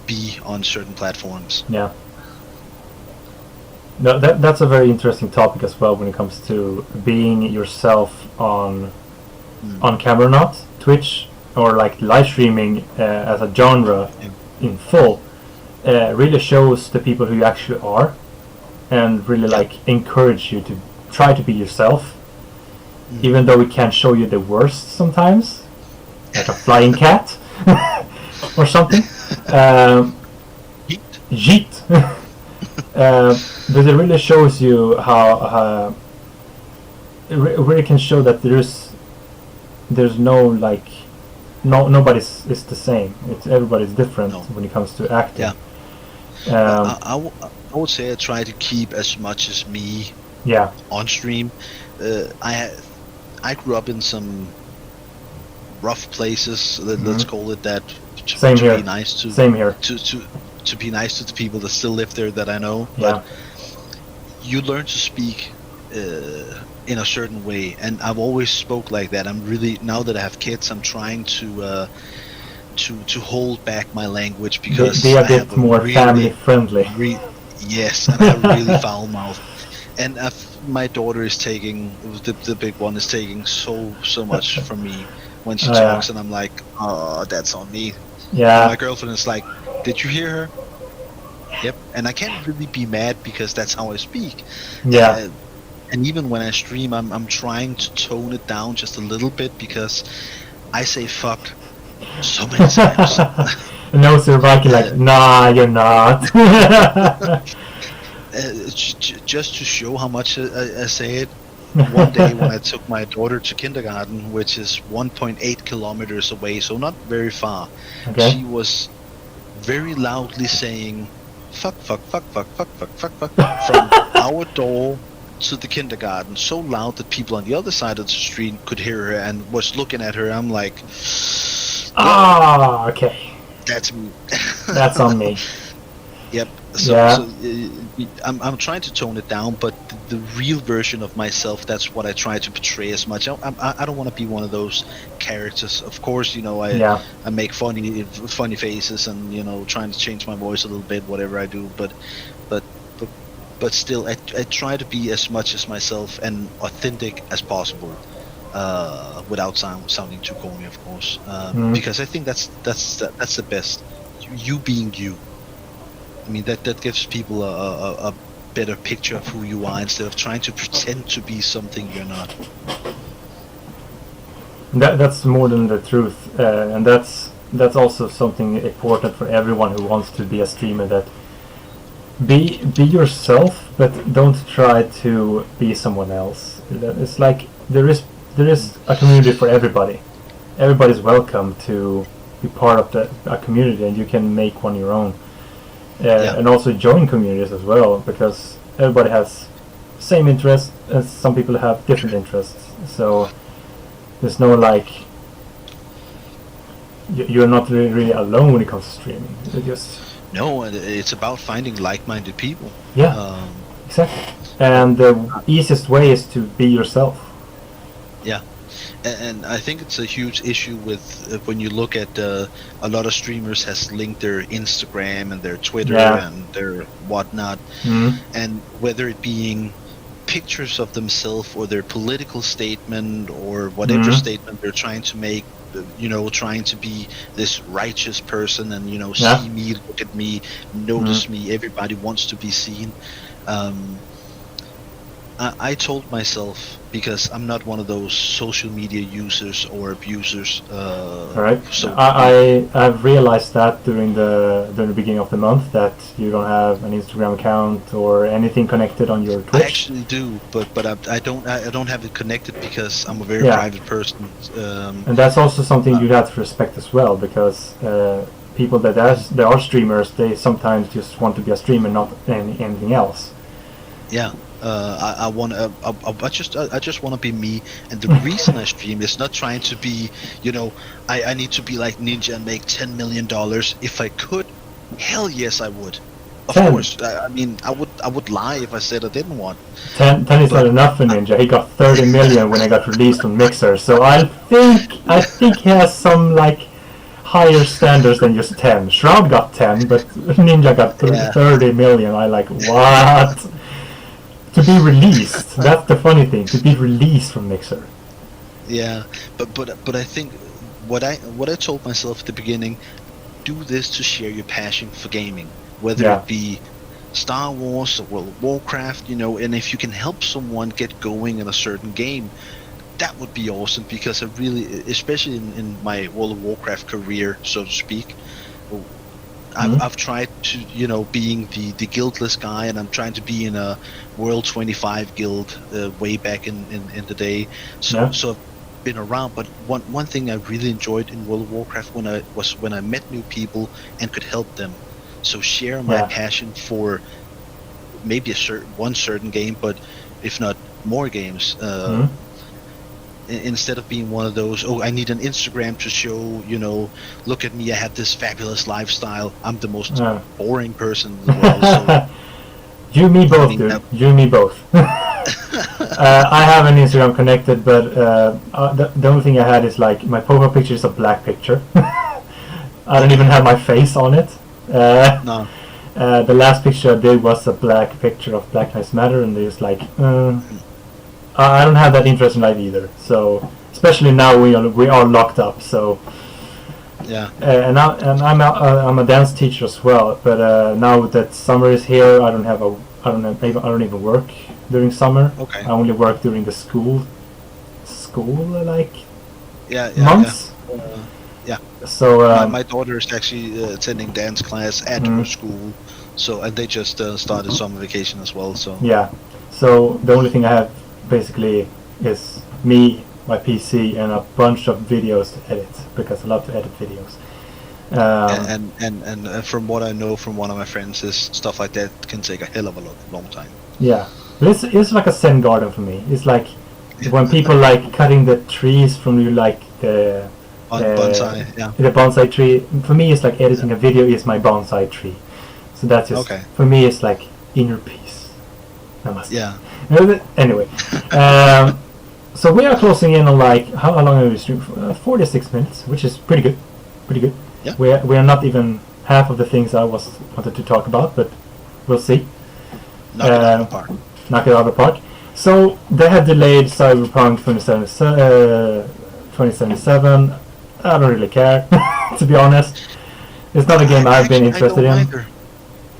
be on certain platforms. Yeah. No, that's a very interesting topic as well when it comes to being yourself on camera, or not Twitch or like live streaming as a genre in full. Really shows the people who you actually are, and really like encourage you to try to be yourself, even though we can't show you the worst sometimes, like a flying cat or something. Yeet. But it really shows you how it really can show that there's no like nobody's is the same. Everybody's different when it comes to acting. Yeah. I would say I try to keep as much as me on stream. I grew up in some rough places. Let's call it that. Same here. Be nice to, Same here. To be nice to the people that still live there that I know. But you learn to speak in a certain way, and I've always spoke like that. I'm really, now that I have kids, I'm trying to hold back my language, because they are a bit more really, family friendly. Yes, and I have really foul mouth. And my daughter is taking, the big one is taking so much from me when she talks, and I'm like, oh, that's on me. Yeah. And my girlfriend is like, did you hear her? Yep. And I can't really be mad, because that's how I speak. Yeah. And even when I stream, I'm trying to tone it down just a little bit, because I say fuck so many times. No, Sir Viking, like, nah, you're not. Just to show how much I say it. One day when I took my daughter to kindergarten, which is 1.8 kilometers away, so not very far, she was very loudly saying fuck, fuck, fuck, fuck, fuck, fuck, fuck, fuck, from our door to the kindergarten, so loud that people on the other side of the street could hear her and was looking at her. I'm like, okay. That's me. That's on me. Yep. So I'm trying to tone it down, but the real version of myself, that's what I try to portray as much. I don't want to be one of those characters. Of course, I make funny faces and trying to change my voice a little bit, whatever I do. But still, I try to be as much as myself and authentic as possible, without sounding too corny, of course. Because I think that's the best. You being you. I mean, that gives people a better picture of who you are, instead of trying to pretend to be something you're not. That's more than the truth, and that's also something important for everyone who wants to be a streamer. That be yourself, but don't try to be someone else. It's like there is a community for everybody. Everybody's welcome to be part of a community, and you can make one your own. And also join communities as well, because everybody has same interests, and some people have different interests. So there's no like you're not really alone when it comes to streaming. No, it's about finding like-minded people. Yeah, exactly. And the easiest way is to be yourself. Yeah. And I think it's a huge issue with when you look at a lot of streamers has linked their Instagram and their Twitter and their whatnot, and whether it being pictures of themselves or their political statement or whatever statement they're trying to make, trying to be this righteous person and see me, look at me, notice me. Everybody wants to be seen. I told myself, because I'm not one of those social media users or abusers. Right. So I've realized that during the beginning of the month, that you don't have an Instagram account or anything connected on your Twitch. I actually do, but I don't have it connected, because I'm a very private person. And that's also something you have to respect as well, because people that are streamers, they sometimes just want to be a streamer, not anything else. Yeah. I just want to be me, and the reason I stream is not trying to be, I need to be like Ninja and make $10 million. If I could, hell yes I would. Of 10. course. I mean, I would lie if I said I didn't want. 10 is not enough for Ninja. He got 30 million when I got released on Mixer. So I think he has some like higher standards than just 10. Shroud got 10, but Ninja got 30 million. I like, what? To be released. That's the funny thing. To be released from Mixer. Yeah, but I think what I told myself at the beginning, do this to share your passion for gaming, whether it be Star Wars or World of Warcraft, and if you can help someone get going in a certain game, that would be awesome, because I really, especially in my World of Warcraft career, so to speak, I've tried to, being the guildless guy, and I'm trying to be in a World 25 guild way back in the day, so I've been around. But one thing I really enjoyed in World of Warcraft when I met new people and could help them. So share my passion for maybe one certain game, but if not more games. Instead of being one of those, I need an Instagram to show, look at me, I have this fabulous lifestyle. I'm the most boring person in the world. So, you and me both, dude. You and me both. I have an Instagram connected, but the only thing I had is like my profile picture is a black picture. I don't even have my face on it. No. The last picture I did was a black picture of Black Lives Matter, and there's like, I don't have that interest in life either. So especially now we are locked up. So and I'm a dance teacher as well. But now that summer is here, I don't even work during summer. Okay. I only work during the school like months. So my daughter is actually attending dance class at her school, and they just started summer vacation as well. So so the only thing I have basically is me, my PC, and a bunch of videos to edit, because I love to edit videos. And from what I know from one of my friends, is stuff like that can take a hell of a long time. Yeah, but it's like a Zen garden for me. It's like when people like cutting the trees from you, like the bonsai, the bonsai tree. For me, it's like editing a video is my bonsai tree. So that's just for me. It's like inner peace. Anyway, so we are closing in on like how long have we streamed? 46 minutes, which is pretty good. Yeah. We are not even half of the things I wanted to talk about, but we'll see. Knock it out of the park. Knock it out of the park. So they have delayed Cyberpunk 2077. I don't really care, to be honest. It's not a game I've been interested in. Either.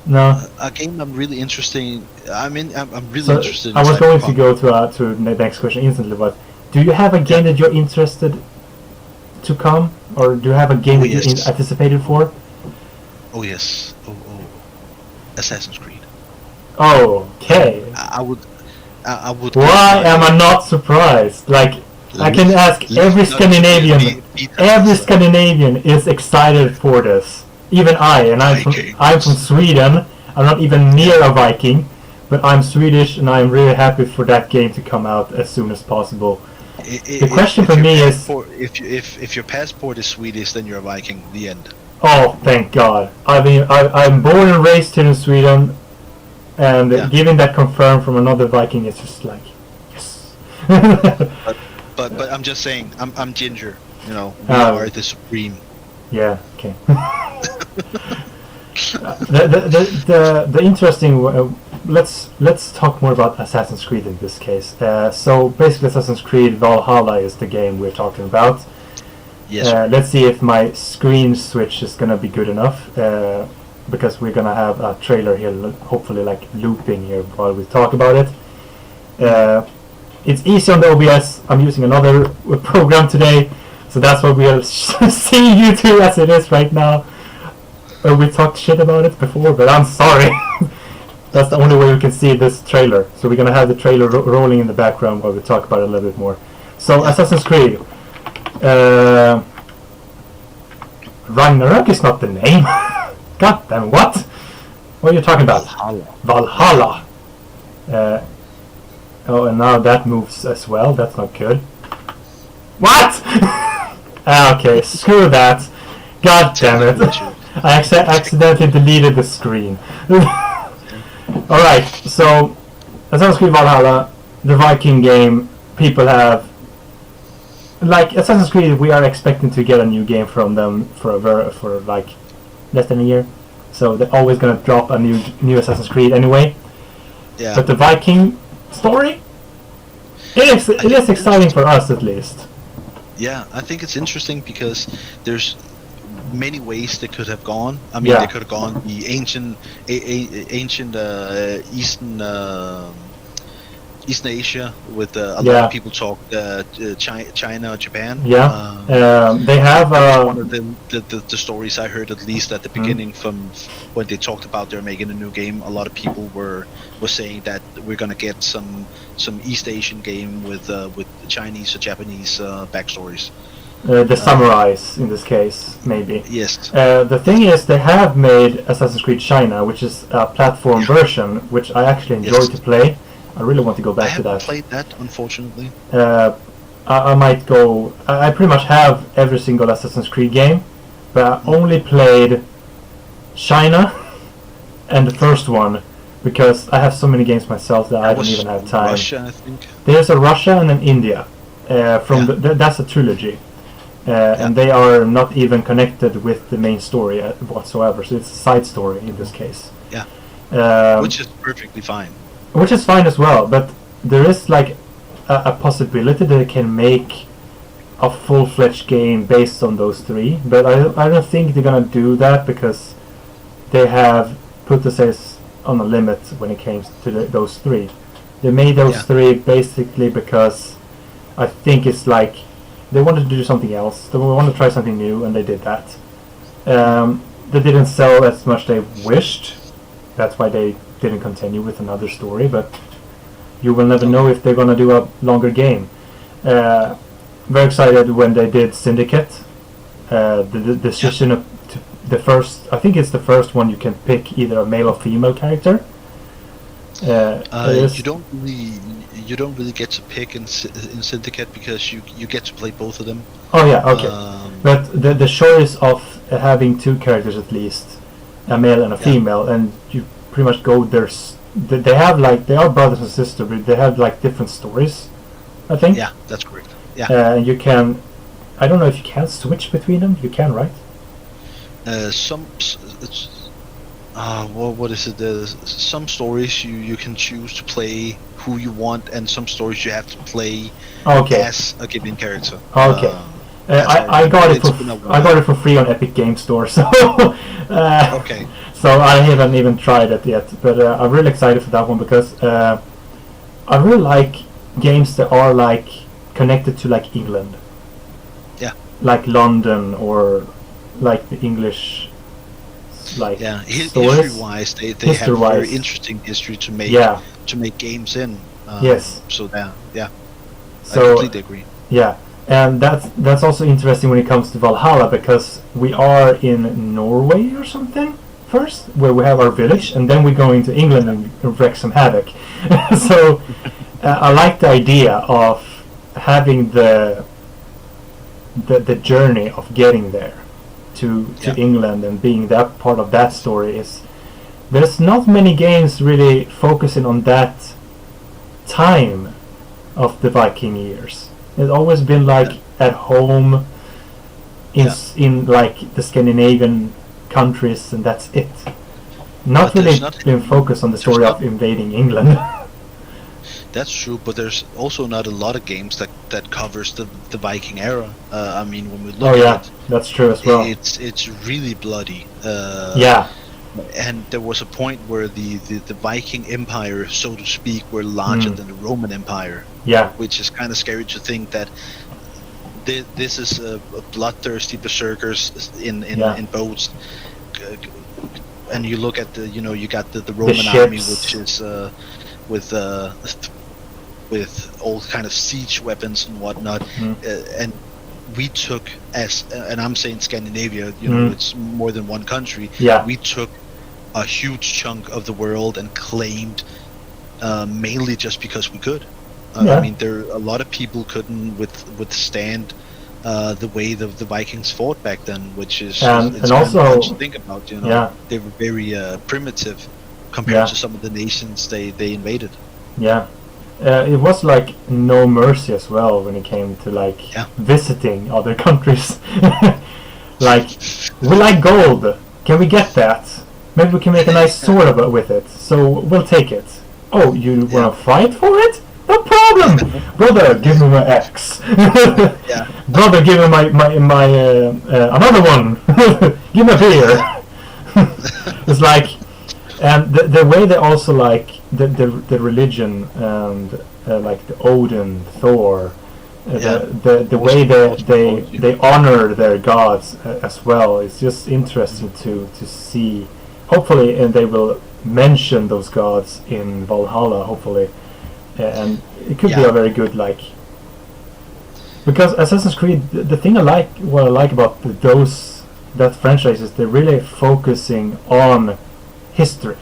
No. A game I'm really interested in. I'm really interested in. I was going to go to the next question instantly, but do you have a game that you're interested to come, or do you have a game that you're anticipated for? Oh yes. Oh. Assassin's Creed. Okay. I would. Why am I not surprised? Like, I can ask every Scandinavian. Every Scandinavian is excited for this. Even I'm from Sweden. I'm not even near a Viking, but I'm Swedish, and I'm really happy for that game to come out as soon as possible. The question for me is, if your passport is Swedish, then you're a Viking. The end. Oh, thank God! I'm born and raised here in Sweden, and getting that confirmed from another Viking is just like, yes. But I'm just saying, I'm ginger. We are the supreme. Yeah. Okay. The interesting. Let's talk more about Assassin's Creed in this case. So basically, Assassin's Creed Valhalla is the game we're talking about. Yes. Let's see if my screen switch is gonna be good enough, because we're gonna have a trailer here, hopefully like looping here while we talk about it. It's easy on the OBS. I'm using another program today, so that's what we are seeing you do as it is right now. We talked shit about it before, but I'm sorry. That's the only way we can see this trailer. So we're gonna have the trailer rolling in the background while we talk about it a little bit more. So Assassin's Creed. Ragnarok is not the name. God damn, what? What are you talking about? Valhalla. And now that moves as well. That's not good. What? Okay, screw that. God damn it. I accidentally deleted the screen. Alright, so Assassin's Creed Valhalla, the Viking game, people have... Like, Assassin's Creed, we are expecting to get a new game from them for like less than a year. So they're always going to drop a new Assassin's Creed anyway. Yeah. But the Viking story, it is exciting for us at least. Yeah, I think it's interesting because there's many ways they could have gone. I mean, they could have gone the ancient Eastern Asia with a lot of people talk China or Japan. Yeah, they have one of the stories I heard, at least at the beginning, from when they talked about they're making a new game. A lot of people were saying that we're gonna get some East Asian game with Chinese or Japanese backstories. The samurais in this case, maybe. Yes. The thing is, they have made Assassin's Creed China, which is a platform version, which I actually enjoy to play. I really want to go back to that. I haven't played that, unfortunately. I might go... I pretty much have every single Assassin's Creed game, but I only played China and the first one, because I have so many games myself that I don't even have time. Russia, I think. There's a Russia and an India. That's a trilogy. And they are not even connected with the main story whatsoever, so it's a side story in this case. Yeah. Which is perfectly fine. Which is fine as well, but there is like a possibility that they can make a full-fledged game based on those three, but I don't think they're gonna do that because they have put the sales on a limit when it comes to those three. They made those three basically because I think it's like they wanted to do something else. They wanted to try something new, and they did that. They didn't sell as much they wished. That's why they didn't continue with another story, but you will never know if they're gonna do a longer game. Very excited when they did Syndicate. The decision of the first, I think it's the first one you can pick either a male or female character. You don't really get to pick in Syndicate because you get to play both of them. Oh yeah, okay. But the choice of having two characters at least, a male and a female, and you pretty much go there. They have like, they are brothers and sisters, but they have like different stories, I think. Yeah, that's correct. Yeah. And you can, I don't know if you can switch between them. You can, right? What is it? Some stories you can choose to play who you want, and some stories you have to play as a given character. Okay. I got it for free on Epic Game Store, so okay. So I haven't even tried it yet, but I'm really excited for that one because I really like games that are like connected to like England. Yeah. Like London or like the English. Like history-wise, they have a very interesting history to make games in. Yes. So I completely agree. Yeah, and that's also interesting when it comes to Valhalla because we are in Norway or something first, where we have our village, and then we go into England and wreak some havoc. So I like the idea of having the journey of getting there to England and being that part of that story. Is there's not many games really focusing on that time of the Viking years. It's always been like at home in like the Scandinavian countries, and that's it. Not really been focused on the story of invading England. That's true, but there's also not a lot of games that covers the Viking era. I mean, when we look at it, that's true as well. It's really bloody. And there was a point where the Viking Empire, so to speak, were larger than the Roman Empire. Yeah. Which is kind of scary to think that this is a bloodthirsty berserkers in boats. And you look at you got the Roman army, which is with all kind of siege weapons and whatnot, and we took and I'm saying Scandinavia, it's more than one country. Yeah. We took a huge chunk of the world and claimed, mainly just because we could. I mean, a lot of people couldn't withstand the way the Vikings fought back then, which is and it's also fun to think about. You know, yeah, they were very primitive compared to some of the nations they invaded. yeah. It was like no mercy as well when it came to like visiting other countries. Like, we like gold. Can we get that? Maybe we can make a nice sword with it. So we'll take it. Oh, you wanna fight for it? No problem, brother. Give me my axe. Brother, give me my another one. Give me a beer. It's like, and the way they also like the religion and like the Odin, Thor, the way they honor their gods as well. It's just interesting to see. Hopefully, and they will mention those gods in Valhalla. Hopefully, and it could be a very good like. Because Assassin's Creed, the thing what I like about that franchise is they're really focusing on history.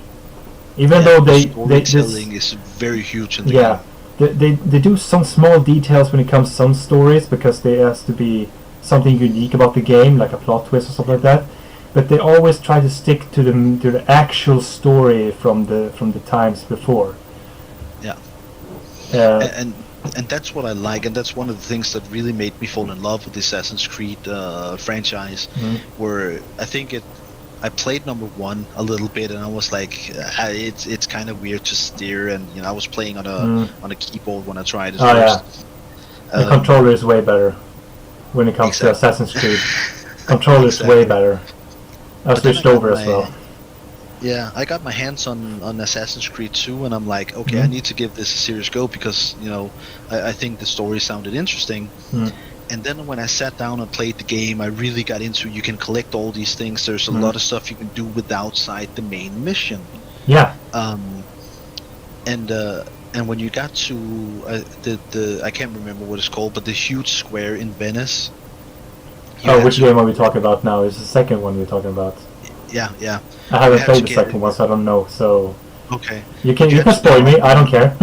Even though storytelling is very huge in the game. They do some small details when it comes to some stories because there has to be something unique about the game, like a plot twist or something like that. But they always try to stick to the actual story from the times before. Yeah. And that's what I like, and that's one of the things that really made me fall in love with the Assassin's Creed franchise. Where I think I played number 1 a little bit, and I was like, it's kind of weird to steer, and I was playing on a keyboard when I tried it first. The controller is way better when it comes to Assassin's Creed. Controller is way better. I switched over as well. Yeah, I got my hands on Assassin's Creed 2, and I'm like, okay, I need to give this a serious go because I think the story sounded interesting. And then when I sat down and played the game, I really got into. You can collect all these things. There's a lot of stuff you can do outside the main mission. Yeah. And when you got to the I can't remember what it's called, but the huge square in Venice. Which game are we talking about now? Is the second one we're talking about? Yeah. I haven't played the second one, so I don't know. So okay. You can spoil me. I don't care.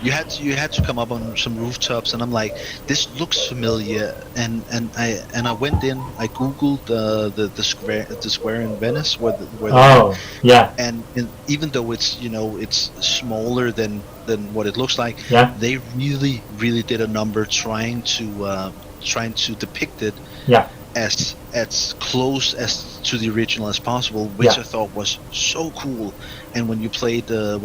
You had to come up on some rooftops, and I'm like, this looks familiar, and I went in, I googled the square in Venice where and even though it's it's smaller than what it looks like, they really did a number trying to depict it as close as to the original as possible, which I thought was so cool. And when you played the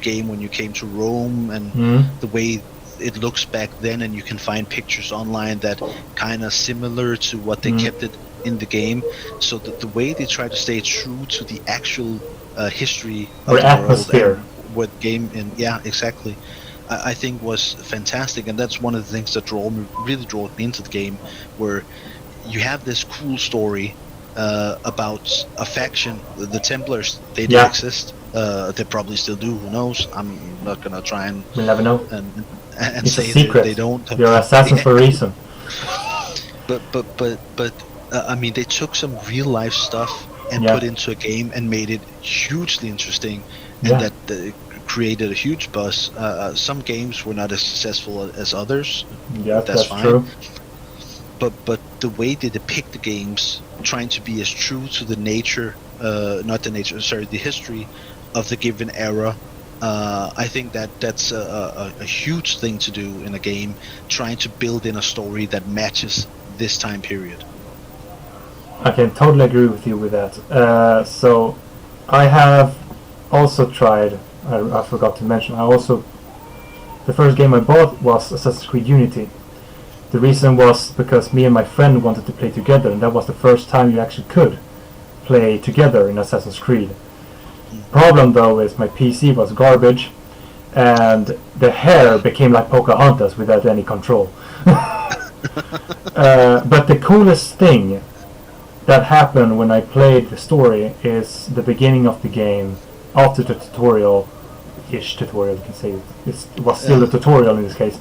game when you came to Rome, and the way it looks back then, and you can find pictures online that kind of similar to what they kept it in the game, so that the way they try to stay true to the actual history of the atmosphere world and what game exactly, I think was fantastic. And that's one of the things that really drew me into the game, where you have this cool story about a faction, the Templars. They did exist. They probably still do. Who knows? I'm not gonna try and we'll never know. And it's say a secret. They don't. You're assassins for a reason. But I mean, they took some real life stuff and put into a game and made it hugely interesting, and that created a huge buzz. Some games were not as successful as others. Yeah, that's fine. true. But the way they depict the games, trying to be as true to the the history of the given era, I think that's a huge thing to do in a game, trying to build in a story that matches this time period. I can totally agree with you with that. So I have also tried, I forgot to mention, the first game I bought was Assassin's Creed Unity. The reason was because me and my friend wanted to play together, and that was the first time you actually could play together in Assassin's Creed. Problem though is my PC was garbage, and the hair became like Pocahontas without any control. But the coolest thing that happened when I played the story is the beginning of the game, after the tutorial-ish tutorial, you can say it was still a tutorial in this case.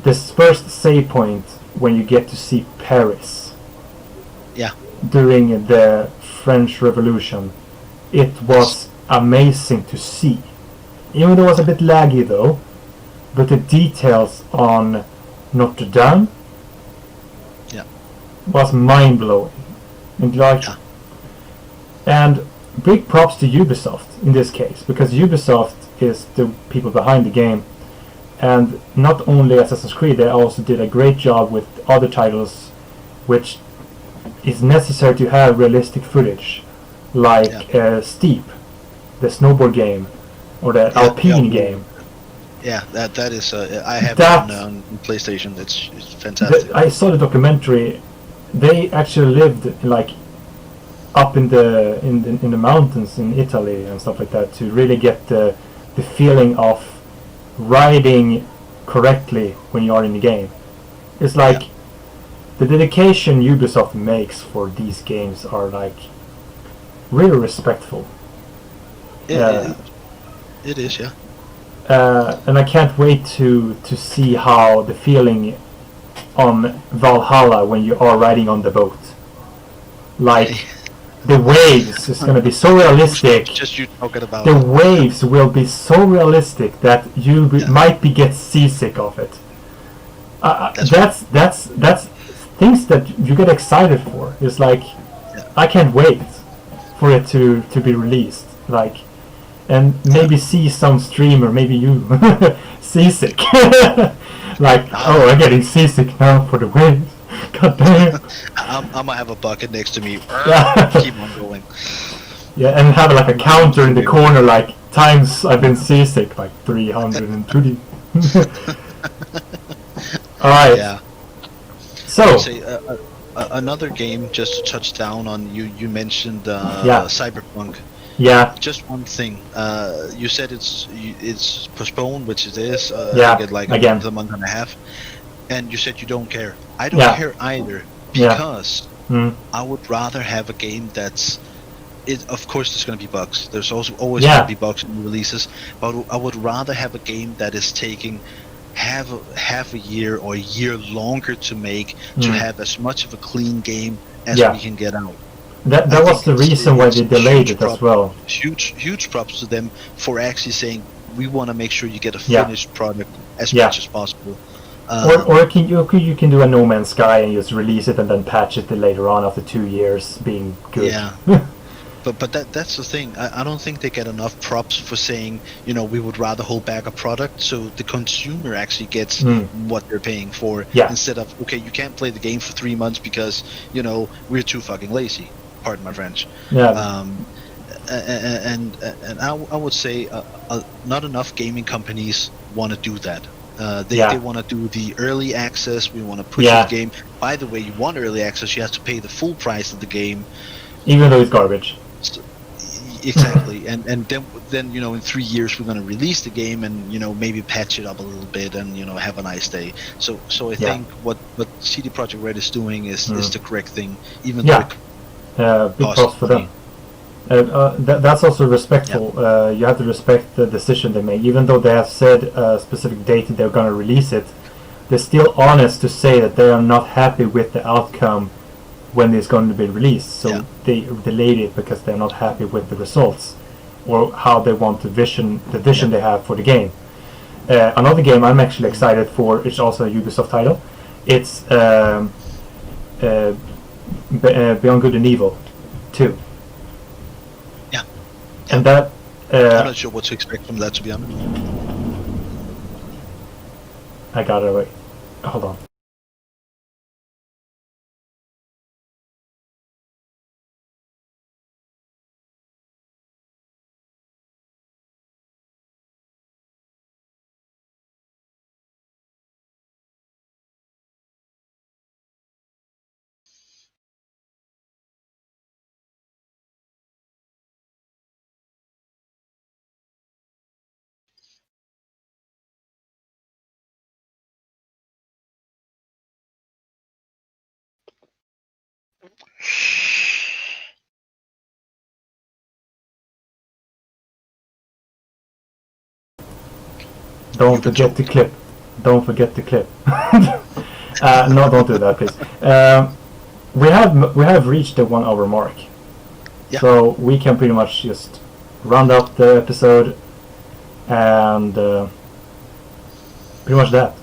This first save point when you get to see Paris during the French Revolution, it was amazing to see. Even though it was a bit laggy though, but the details on Notre Dame was mind-blowing. And big props to Ubisoft in this case, because Ubisoft is the people behind the game, and not only Assassin's Creed, they also did a great job with other titles which is necessary to have realistic footage, like Steep, the snowboard game, or the Alpine game. Yeah, that is. I have it on PlayStation. It's fantastic. I saw the documentary. They actually lived like up in the mountains in Italy and stuff like that to really get the feeling of riding correctly when you are in the game. It's like the dedication Ubisoft makes for these games are like really respectful. It is, yeah. And I can't wait to see how the feeling on Valhalla when you are riding on the boat. Like the waves is going to be so realistic. Just you talking about the waves will be so realistic that you might get seasick of it. That's things that you get excited for. It's like I can't wait for it to be released. Like, and maybe see some streamer, maybe you seasick. Like, oh, I'm getting seasick now for the waves. God damn. I'm gonna have a bucket next to me. Keep on going. Yeah, and have like a counter in the corner, like times I've been seasick, like 320. All right. Yeah. So. Another game, just to touch down on, you mentioned Cyberpunk. Yeah. Just one thing. You said it's postponed, which it is. Yeah. Get like again. a month and a half. And you said you don't care. I don't care either, because I would rather have a game that's. Of course, there's going to be bugs. There's also always going to be bugs in releases, but I would rather have a game that is taking half a year or a year longer to make to have as much of a clean game as we can get out. That was the reason why they delayed it as well. Huge props to them for actually saying we want to make sure you get a finished product as much as possible. Or you can do a No Man's Sky and just release it and then patch it later on after 2 years being good. Yeah. But that's the thing. I don't think they get enough props for saying, we would rather hold back a product so the consumer actually gets what they're paying for, instead of, okay, you can't play the game for 3 months because, we're too fucking lazy. Pardon my French. Yeah. And I would say not enough gaming companies want to do that. They want to do the early access. We want to push the game. By the way, you want early access, you have to pay the full price of the game. Even though it's garbage. Exactly, and then in 3 years we're going to release the game and maybe patch it up a little bit and have a nice day. So I think what CD Projekt Red is doing is the correct thing, even though big props for them. That's also respectful. You have to respect the decision they make, even though they have said a specific date that they're going to release it. They're still honest to say that they are not happy with the outcome when it's going to be released, so they delayed it because they're not happy with the results or how they want the vision they have for the game. Another game I'm actually excited for, it's also a Ubisoft title. It's Beyond Good and Evil 2. Yeah. And that I'm not sure what to expect from that, to be honest. I got it away. Hold on. Don't forget the clip. Don't forget the clip. No, don't do that, please. We have reached the 1 hour mark, so we can pretty much just round up the episode. And pretty much that.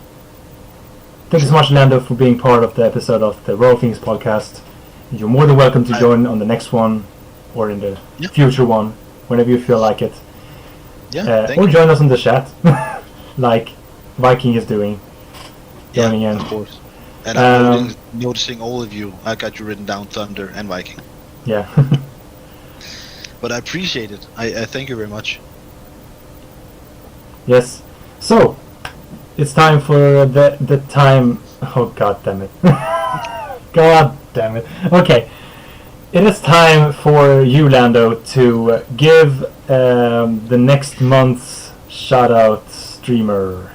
Thank you so much, Lando, for being part of the episode of the Royal Phoenix podcast. You're more than welcome to join on the next one or in the future one, whenever you feel like it. Yeah, or join us in the chat, like Viking is doing. Joining in. Of course. And I'm noticing all of you. I got you written down, Thunder and Viking. Yeah. But I appreciate it. I thank you very much. Yes. So, it's time for the time... Oh, god damn it. God damn it. Okay. It is time for you, Lando, to give the next month's shout-out streamer.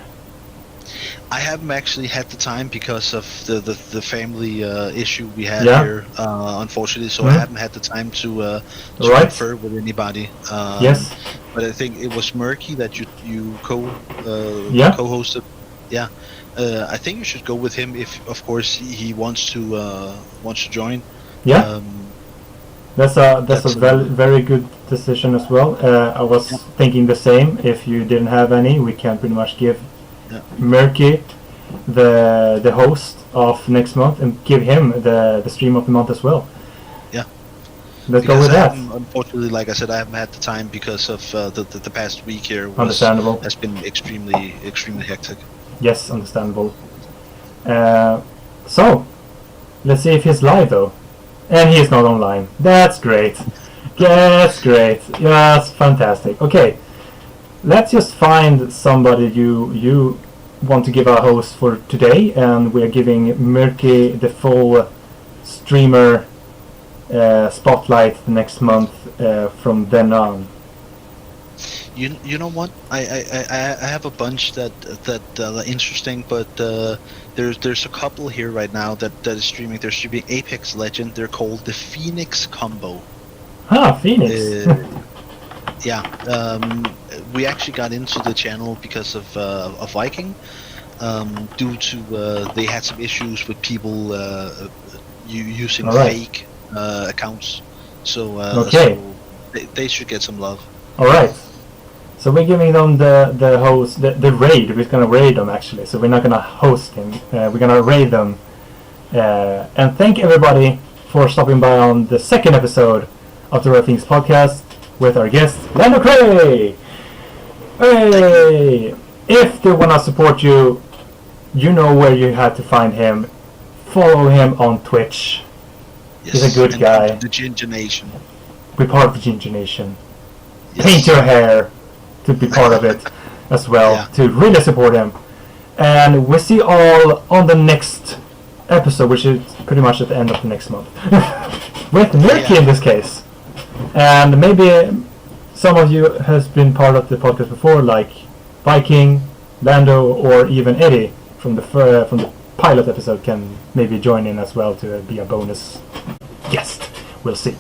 I haven't actually had the time because of the family issue we had here, unfortunately. So I haven't had the time to confer with anybody. Yes. But I think it was Murky that you co-hosted. Yeah. I think you should go with him if, of course, he wants to join. Yeah. That's a very good decision as well. I was thinking the same. If you didn't have any, we can pretty much give Murky the host of next month and give him the stream of the month as well. Yeah. Let's go with that. Unfortunately, like I said, I haven't had the time because of the past week here Understandable. Has been extremely hectic. Yes, understandable. So, let's see if he's live though. And he is not online. That's great. That's great. That's fantastic. Okay. Let's just find somebody you want to give a host for today, and we're giving Murky the full streamer spotlight next month from then on. You know what? I have a bunch that are interesting, but there's a couple here right now that is streaming. They're streaming Apex Legend. They're called the Phoenix Combo. Phoenix. We actually got into the channel because of Viking, due to they had some issues with people using fake accounts. So, so they should get some love. All right. So we're giving them the host, the raid. We're gonna raid them actually. So we're not gonna host him. We're gonna raid them. And thank everybody for stopping by on the second episode of the rpxpodcast with our guest Landoe Cray. Hey! If they wanna support you, you know where you have to find him. Follow him on Twitch. Yes, he's a good guy. The Ginger Nation. Be part of the Ginger Nation. Yes. Paint your hair to be part of it as well, to really support him. And we see all on the next episode, which is pretty much at the end of the next month. With Murky in this case. And maybe some of you has been part of the podcast before, like Viking, Lando, or even Eddie from the pilot episode can maybe join in as well to be a bonus guest. We'll see.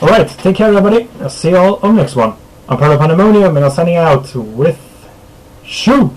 Alright, take care everybody. I'll see you all on the next one. I'm part of Pandemonium and I'm signing out with Shoo!